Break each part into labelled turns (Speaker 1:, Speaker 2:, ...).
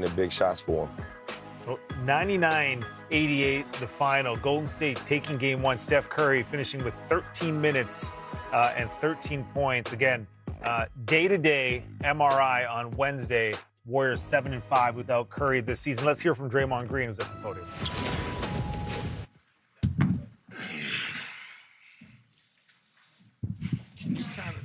Speaker 1: in big shots for him.
Speaker 2: So 99-88, the final. Golden State taking game one. Steph Curry finishing with 13 minutes and 13 points. Again, day-to-day MRI on Wednesday. Warriors 7-5 without Curry this season. Let's hear from Draymond Green, who's at the podium.
Speaker 3: Can you kind of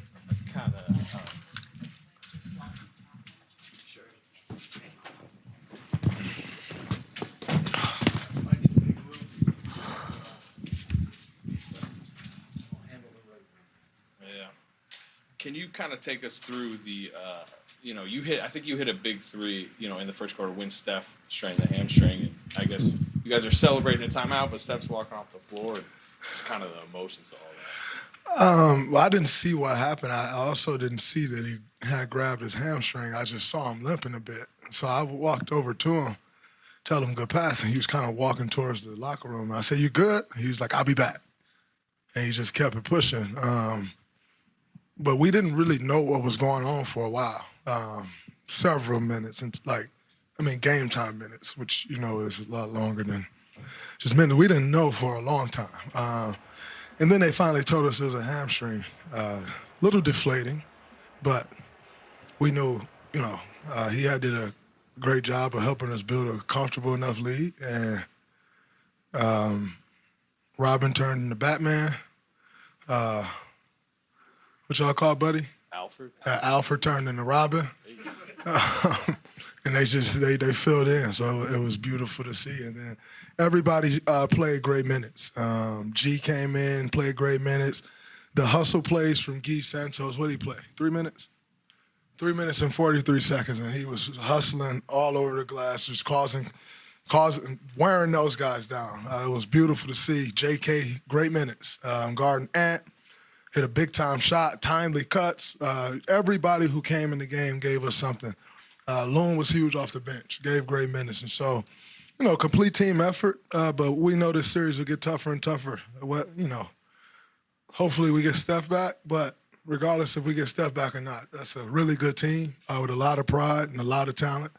Speaker 3: Can you kind of take us through the, I think you hit a big three, in the first quarter when Steph strained the hamstring. And I guess you guys are celebrating a timeout, but Steph's walking off the floor. And just kind of the emotions of all that.
Speaker 4: Well, I didn't see what happened. I also didn't see that he had grabbed his hamstring. I just saw him limping a bit. So I walked over to him, tell him good pass, and he was kind of walking towards the locker room. I said, "You good?" He was like, "I'll be back." And he just kept it pushing. But we didn't really know what was going on for a while, several minutes, game time minutes, which, is a lot longer than just minutes. We didn't know for a long time. And then they finally told us it was a hamstring. Little deflating, but we knew, he did a great job of helping us build a comfortable enough lead. And Robin turned into Batman. What y'all call buddy?
Speaker 3: Alfred.
Speaker 4: Alfred turned into Robin. And they filled in, so it was beautiful to see. And then everybody played great minutes. G came in, played great minutes. The hustle plays from Guy Santos, what did he play? 3 minutes? 3 minutes and 43 seconds, and he was hustling all over the glass, just wearing those guys down. It was beautiful to see. JK, great minutes. Guarding Ant. Hit a big-time shot, timely cuts. Everybody who came in the game gave us something. Loon was huge off the bench, gave great minutes. And so, complete team effort, but we know this series will get tougher and tougher. Hopefully we get Steph back, but regardless if we get Steph back or not, that's a really good team with a lot of pride and a lot of talent.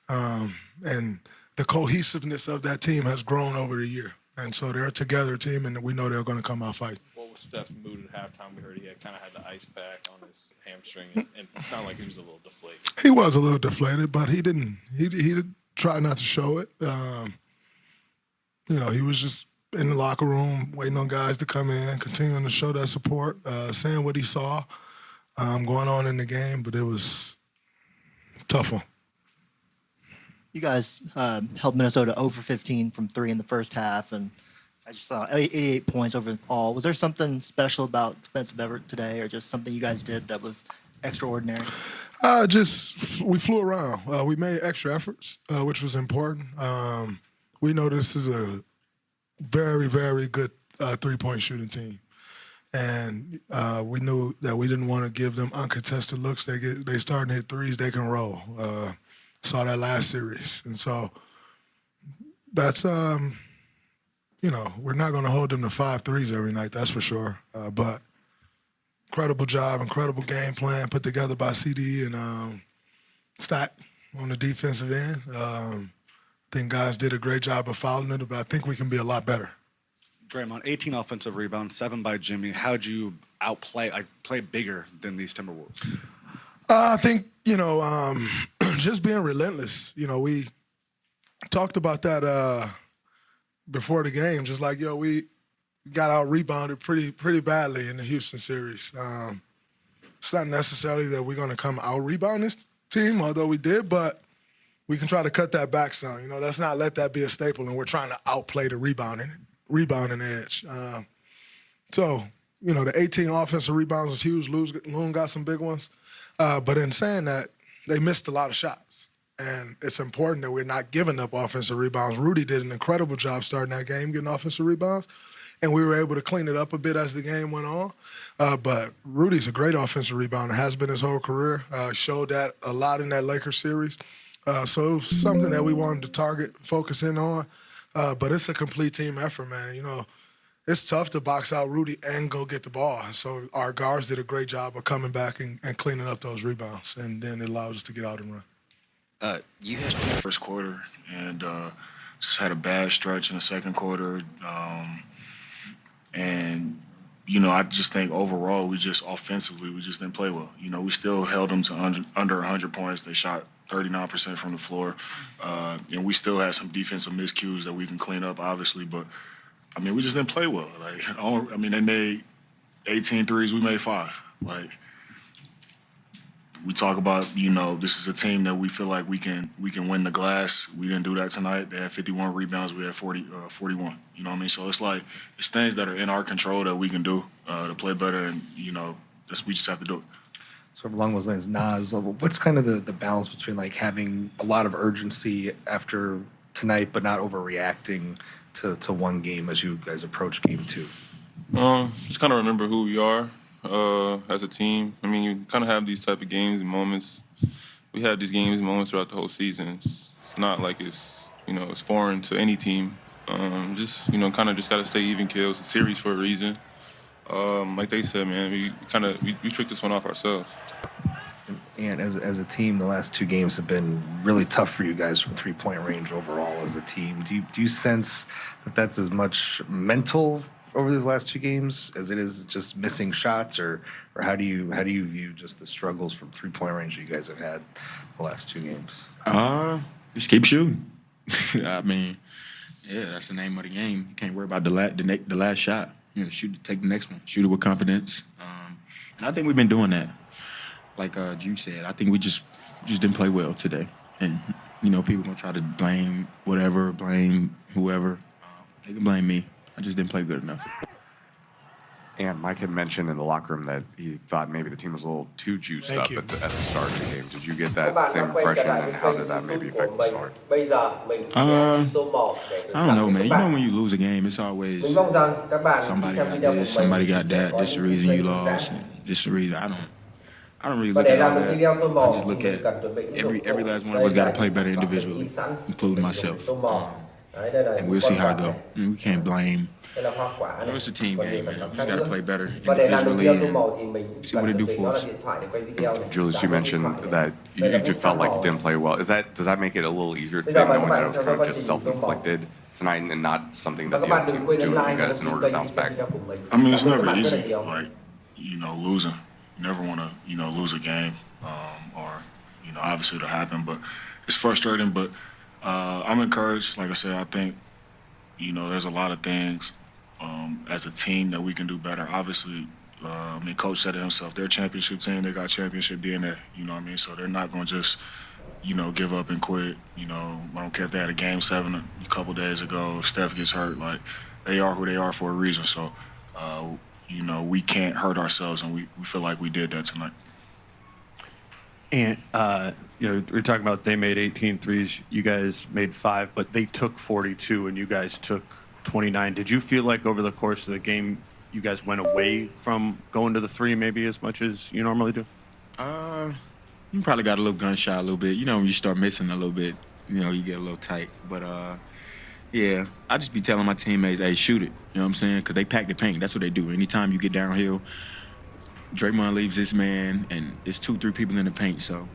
Speaker 4: And the cohesiveness of that team has grown over the year. And so they're a together team, and we know they're going to come out fighting.
Speaker 3: Steph's mood at halftime. We heard he kind of had the ice pack on his hamstring, and it sounded like he was a little deflated.
Speaker 4: He was a little deflated, but he didn't. He did try not to show it. He was just in the locker room waiting on guys to come in, continuing to show that support, saying what he saw going on in the game. But it was a tough one.
Speaker 5: You guys held Minnesota over 15 from 3 in the first half, and I just saw 88 points overall. Was there something special about defensive effort today, or just something you guys did that was extraordinary?
Speaker 4: We flew around. We made extra efforts, which was important. We know this is a very, very good three-point shooting team. And we knew that we didn't want to give them uncontested looks. They starting to hit threes, they can roll. Saw that last series. And so that's we're not going to hold them to 5 threes every night, that's for sure. But incredible job, incredible game plan put together by CD and Stack on the defensive end. I think guys did a great job of fouling it, but I think we can be a lot better.
Speaker 6: Draymond, 18 offensive rebounds, 7 by Jimmy. How'd you play bigger than these Timberwolves?
Speaker 4: I think, just being relentless. We talked about that before the game, just like, we got out-rebounded pretty badly in the Houston series. It's not necessarily that we're going to come out-rebound this team, although we did, but we can try to cut that back some. Let's not let that be a staple, and we're trying to outplay the rebounding edge. The 18 offensive rebounds is huge. Loon got some big ones. But in saying that, they missed a lot of shots. And it's important that we're not giving up offensive rebounds. Rudy did an incredible job starting that game, getting offensive rebounds. And we were able to clean it up a bit as the game went on. But Rudy's a great offensive rebounder, has been his whole career. Showed that a lot in that Lakers series. So it was something that we wanted to target, focus in on. But it's a complete team effort, man. It's tough to box out Rudy and go get the ball. So our guards did a great job of coming back and cleaning up those rebounds. And then it allowed us to get out and run.
Speaker 1: You had the first quarter and just had a bad stretch in the second quarter. And, I just think overall we just offensively, we just didn't play well. We still held them to under 100 points. They shot 39% from the floor. And we still had some defensive miscues that we can clean up, obviously. But, we just didn't play well. They made 18 threes. We made 5. We talk about, this is a team that we feel like we can win the glass. We didn't do that tonight. They had 51 rebounds. We had 41. You know what I mean? So it's things that are in our control that we can do to play better, and we just have to do it.
Speaker 7: Sort of along those lines, Nas, what's kind of the balance between having a lot of urgency after tonight, but not overreacting to one game as you guys approach game 2?
Speaker 8: Just kind of remember who we are. As a team. You kind of have these type of games and moments. We had these games and moments throughout the whole season. It's not like it's foreign to any team. Just got to stay even keel. It's a series for a reason. Like they said, man, we tricked this one off ourselves.
Speaker 7: And as a team, the last 2 games have been really tough for you guys from 3-point range overall as a team. Do you sense that that's as much mental over these last 2 games as it is just missing shots, or how do you view just the struggles from 3-point range that you guys have had the last 2 games?
Speaker 9: Just keep shooting. That's the name of the game. You can't worry about the last shot. Take the next one. Shoot it with confidence. And I think we've been doing that. Like Drew said, I think we just didn't play well today. And people gonna try to blame whoever. They can blame me. I just didn't play good enough.
Speaker 10: And Mike had mentioned in the locker room that he thought maybe the team was a little too juiced up at the start of the game. Did you get that same impression, and how did that maybe affect the start?
Speaker 9: I don't know, man. When you lose a game, it's always somebody got this, somebody got that. This is the reason you lost. This is the reason. I don't really look at all that. I just look at every last one of us got to play better individually, including myself. And we'll see how it go. We can't blame. It's a team game, man. We just got to play better individually and see what it do for us.
Speaker 10: Julius, you mentioned that you just felt like you didn't play well. Does that make it a little easier to take, knowing that it was kind of just self-inflicted tonight and not something that the other team was doing to you guys in order to bounce back?
Speaker 1: It's never easy. Losing. You never want to, lose a game, or obviously it'll happen. But it's frustrating. But I'm encouraged. Like I said, I think, there's a lot of things as a team that we can do better. Obviously, Coach said it himself. They're a championship team. They got championship DNA. You know what I mean? So they're not going to just, give up and quit. I don't care if they had a Game 7 a couple days ago. If Steph gets hurt, they are who they are for a reason. So, we can't hurt ourselves, and we feel like we did that tonight.
Speaker 11: And, we're talking about they made 18 threes, you guys made 5, but they took 42 and you guys took 29. Did you feel like over the course of the game you guys went away from going to the 3 maybe as much as you normally do?
Speaker 9: You probably got a little gun shy a little bit. When you start missing a little bit, you get a little tight. But, yeah, I just be telling my teammates, hey, shoot it. You know what I'm saying? Because they pack the paint. That's what they do. Anytime you get downhill, Draymond leaves this man, and it's 2-3 people in the paint, so